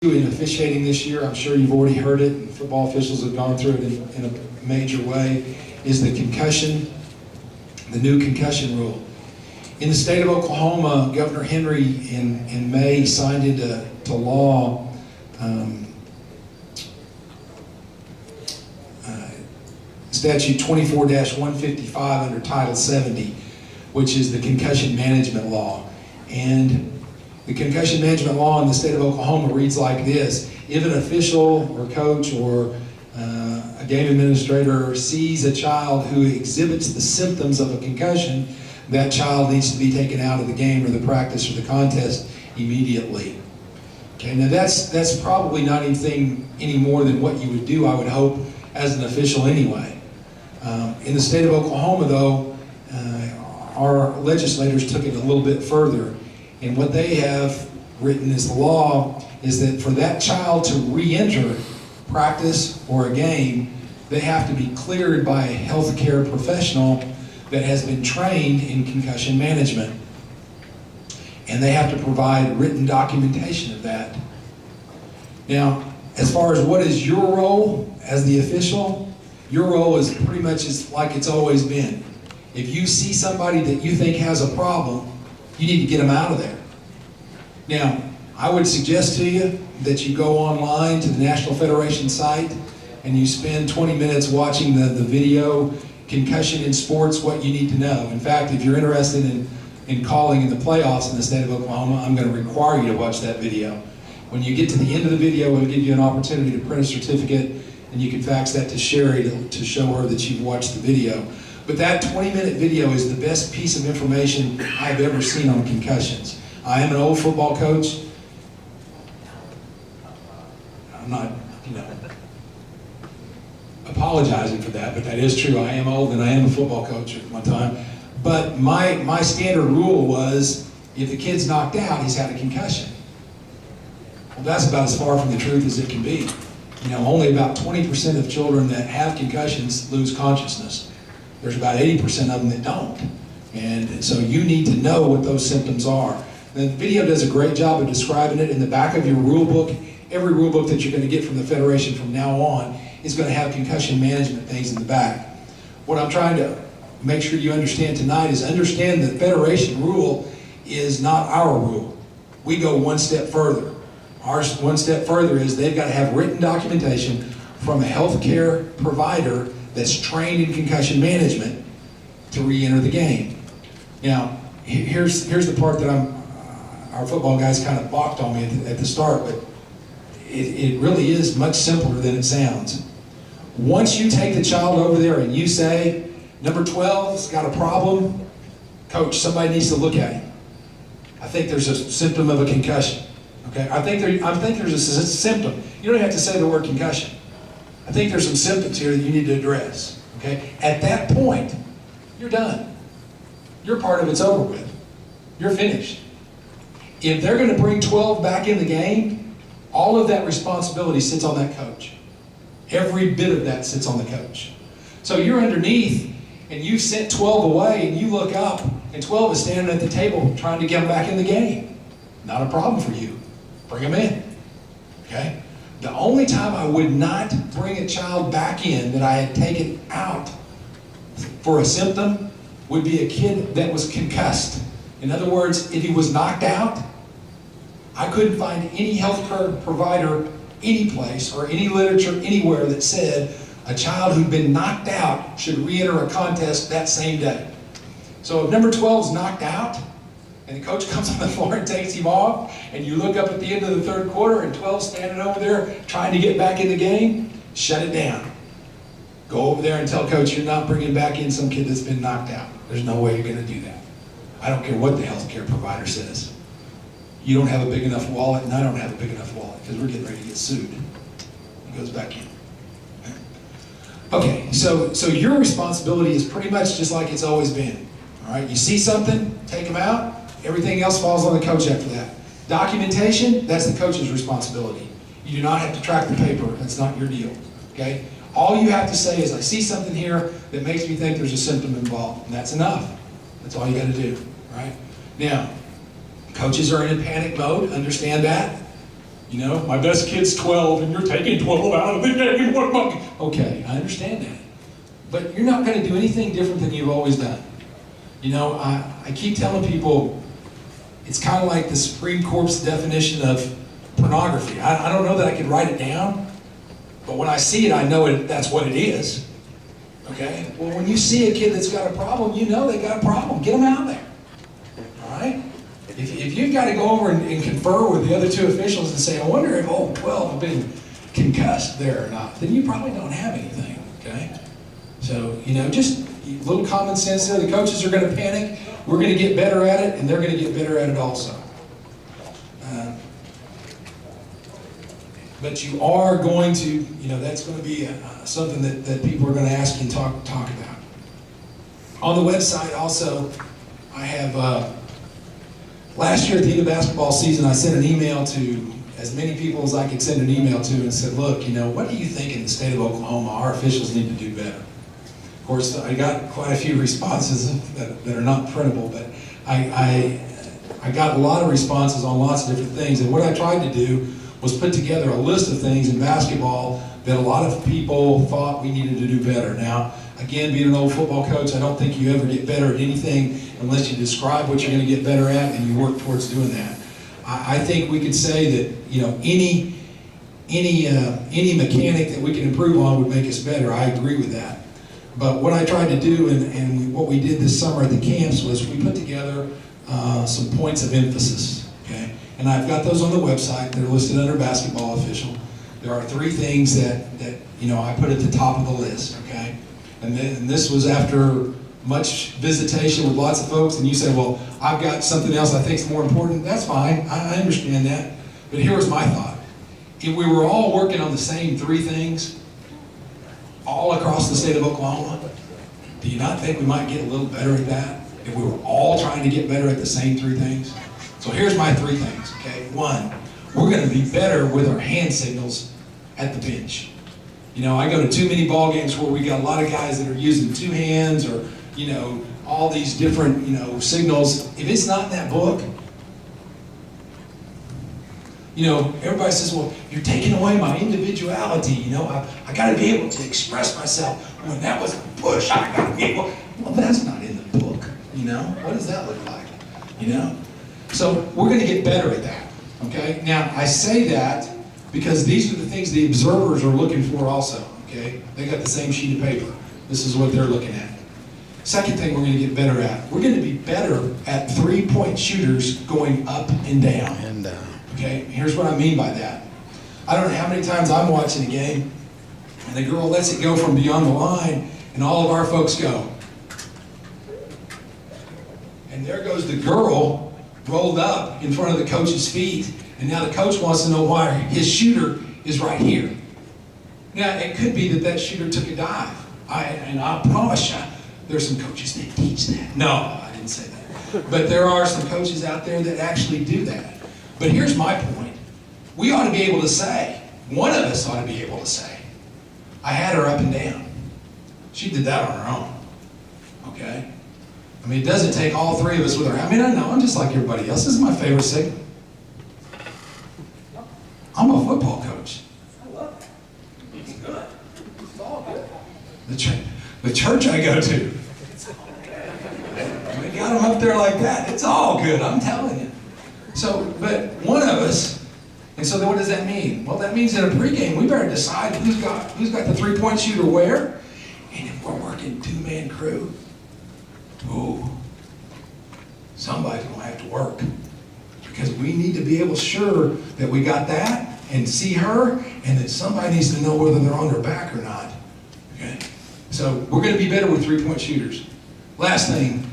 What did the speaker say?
in officiating this year, I'm sure you've already heard it, and football officials have gone through it in a major way, is the new concussion rule. In the state of Oklahoma, Governor Henry in May signed into law statute 24-155 under Title 70, which is the concussion management law. And the concussion management law in the state of Oklahoma reads like this: if an official or coach or a game administrator sees a child who exhibits the symptoms of a concussion, that child needs to be taken out of the game or the practice or the contest immediately. Okay, now that's probably not anything any more than what you would do, I would hope, as an official anyway. In the state of Oklahoma, though, our legislators took it a little bit further. And what they have written as the law is that for that child to re-enter practice or a game, they have to be cleared by a healthcare professional that has been trained in concussion management. And they have to provide written documentation of that. Now, as far as what is your role as the official, your role is pretty much like it's always been. If you see somebody that you think has a problem, you need to get them out of there. Now, I would suggest to you that you go online to the National Federation site and you spend 20 minutes watching the video, Concussion in Sports, What You Need to Know. In fact, if you're interested in calling in the playoffs in the state of Oklahoma, I'm going to require you to watch that video. When you get to the end of the video, it'll give you an opportunity to print a certificate, and you can fax that to Sherry to show her that you've watched the video. But that 20-minute video is the best piece of information I've ever seen on concussions. I am an old football coach. I'm not, apologizing for that, but that is true. I am old and I am a football coach at one time. But my standard rule was, if the kid's knocked out, he's had a concussion. Well, that's about as far from the truth as it can be. Only about 20% of children that have concussions lose consciousness. There's about 80% of them that don't. And so you need to know what those symptoms are. The video does a great job of describing it. In the back of your rule book, every rule book that you're going to get from the Federation from now on is going to have concussion management things in the back. What I'm trying to make sure you understand tonight is understand the Federation rule is not our rule. We go one step further. Our one step further is they've got to have written documentation from a healthcare provider that's trained in concussion management to re-enter the game. Now, here's the part that our football guys kind of balked on me at the start, but it really is much simpler than it sounds. Once you take the child over there and you say, number 12's got a problem, coach, somebody needs to look at him. I think there's a symptom of a concussion. Okay, I think there's a symptom. You don't have to say the word concussion. I think there's some symptoms here that you need to address. Okay, at that point, you're done. Your part of it's over with. You're finished. If they're going to bring 12 back in the game, all of that responsibility sits on that coach. Every bit of that sits on the coach. So you're underneath, and you've sent 12 away, and you look up, and 12 is standing at the table trying to get them back in the game. Not a problem for you. Bring them in. Okay? The only time I would not bring a child back in that I had taken out for a symptom would be a kid that was concussed. In other words, if he was knocked out, I couldn't find any healthcare provider, any place, or any literature anywhere that said a child who'd been knocked out should re-enter a contest that same day. So if number 12 is knocked out, and the coach comes on the floor and takes him off, and you look up at the end of the third quarter and 12's standing over there trying to get back in the game, shut it down. Go over there and tell coach you're not bringing back in some kid that's been knocked out. There's no way you're going to do that. I don't care what the healthcare provider says. You don't have a big enough wallet, and I don't have a big enough wallet, because we're getting ready to get sued. He goes back in. Okay, so your responsibility is pretty much just like it's always been. All right, you see something, take them out. Everything else falls on the coach after that. Documentation, that's the coach's responsibility. You do not have to track the paper. That's not your deal. Okay? All you have to say is, I see something here that makes me think there's a symptom involved. And that's enough. That's all you got to do. Right? Now, coaches are in a panic mode. Understand that. You know, my best kid's 12 and you're taking 12 out of the game. What am I? Okay, I understand that. But you're not going to do anything different than you've always done. You know, I keep telling people, it's kind of like the Supreme Court's definition of pornography. I don't know that I could write it down, but when I see it, I know that's what it is. Okay? Well, when you see a kid that's got a problem, you know they got a problem. Get them out there. All right? If you've got to go over and confer with the other two officials and say, I wonder if all 12 have been concussed there or not, then you probably don't have anything. Okay? So, you know, just a little common sense there. The coaches are going to panic. We're going to get better at it, and they're going to get better at it also. But you are going to, you know, that's going to be something that people are going to ask you and talk about. On the website also, I have, last year at the end of basketball season, I sent an email to as many people as I could send an email to and said, look, you know, what do you think in the state of Oklahoma our officials need to do better? Of course, I got quite a few responses that are not printable, but I got a lot of responses on lots of different things. And what I tried to do was put together a list of things in basketball that a lot of people thought we needed to do better. Now, again, being an old football coach, I don't think you ever get better at anything unless you describe what you're going to get better at and you work towards doing that. I think we could say that, you know, any mechanic that we can improve on would make us better. I agree with that. But what I tried to do and what we did this summer at the camps was we put together some points of emphasis. Okay? And I've got those on the website. They're listed under basketball official. There are 3 things that you know I put at the top of the list. Okay, and this was after much visitation with lots of folks. And you say, well, I've got something else I think is more important. That's fine. I understand that. But here was my thought: if we were all working on the same 3 things all across the state of Oklahoma, do you not think we might get a little better at that? If we were all trying to get better at the same 3 things. So here's my 3 things, okay? 1, we're going to be better with our hand signals at the bench. You know, I go to too many ball games where we got a lot of guys that are using 2 hands or, you know, all these different, you know, signals. If it's not in that book, you know, everybody says, well, you're taking away my individuality. You know, I got to be able to express myself. When that was a push, I got to be able. Well, that's not in the book. You know, what does that look like? You know? So we're going to get better at that, okay? Now, I say that because these are the things the observers are looking for also, okay? They got the same sheet of paper. This is what they're looking at. Second thing we're going to get better at, we're going to be better at 3-point shooters going up and down. Okay, here's what I mean by that. I don't know how many times I'm watching a game and the girl lets it go from beyond the line and all of our folks go. And there goes the girl rolled up in front of the coach's feet, and now the coach wants to know why his shooter is right here. Now, it could be that shooter took a dive. And I promise you, there's some coaches that teach that. No, I didn't say that. But there are some coaches out there that actually do that. But here's my point. We ought to be able to say, one of us ought to be able to say, I had her up and down. She did that on her own. Okay? I mean, it doesn't take all 3 of us with her. I mean, I know, I'm just like everybody else. This is my favorite signal. I'm a football coach. I love it. It's good. It's all good. The church I go to. We got them up there like that. It's all good, I'm telling you. So, but one of us, and so then what does that mean? Well, that means in a pregame, we better decide who's got the 3-point shooter where. And if we're working 2-man crew, oh, somebody's going to have to work, because we need to be able sure that we got that and see her, and that somebody needs to know whether they're on their back or not. Okay? So we're going to be better with 3-point shooters. Last thing,